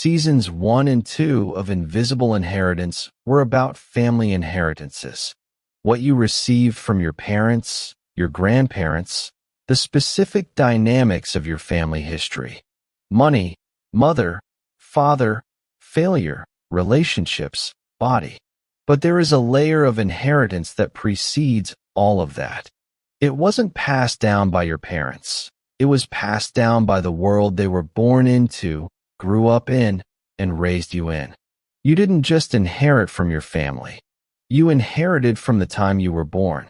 Seasons 1 and 2 of Invisible Inheritance were about family inheritances. What you received from your parents, your grandparents, the specific dynamics of your family history. Money, mother, father, failure, relationships, body. But there is a layer of inheritance that precedes all of that. It wasn't passed down by your parents. It was passed down by the world they were born into, grew up in, and raised you in. You didn't just inherit from your family. You inherited from the time you were born,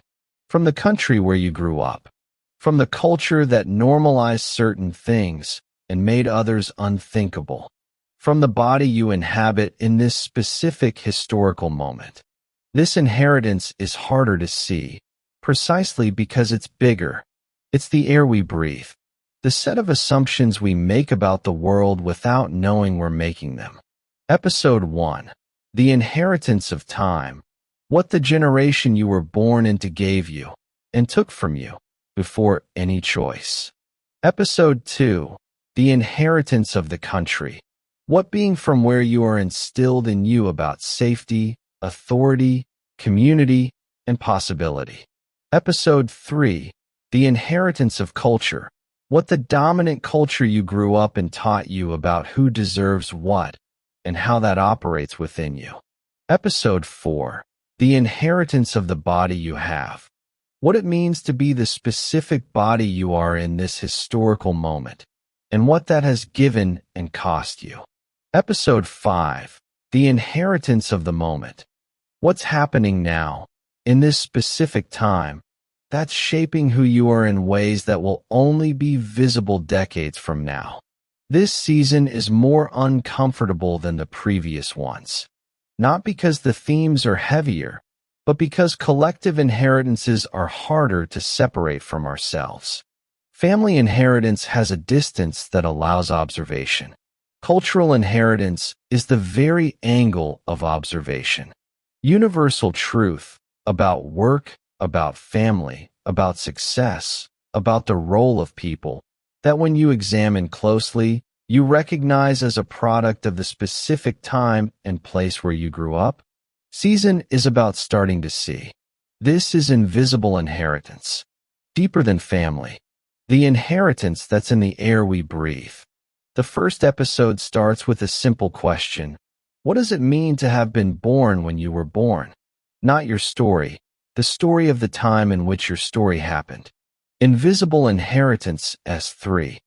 from the country where you grew up, from the culture that normalized certain things and made others unthinkable, from the body you inhabit in this specific historical moment. This inheritance is harder to see, precisely because it's bigger. It's the air we breathe, the set of assumptions we make about the world without knowing we're making them. Episode 1. The Inheritance of Time. What the generation you were born into gave you and took from you before any choice. Episode 2. The Inheritance of the Country. What being from where you are instilled in you about safety, authority, community, and possibility. Episode 3. The Inheritance of Culture. What the dominant culture you grew up in taught you about who deserves what and how that operates within you. Episode 4. The Inheritance of the Body You Have. What it means to be the specific body you are in this historical moment, and what that has given and cost you. Episode 5. The Inheritance of the Moment. What's happening now, in this specific time, that's shaping who you are in ways that will only be visible decades from now. This season is more uncomfortable than the previous ones. Not because the themes are heavier, but because collective inheritances are harder to separate from ourselves. Family inheritance has a distance that allows observation. Cultural inheritance is the very angle of observation. Universal truth about work, about family, about success, about the role of people, that when you examine closely, you recognize as a product of the specific time and place where you grew up. Season is about starting to see. This is invisible inheritance, deeper than family, the inheritance that's in the air we breathe. The first episode starts with a simple question. What does it mean to have been born when you were born? Not your story, the story of the time in which your story happened. Invisible Inheritance S3.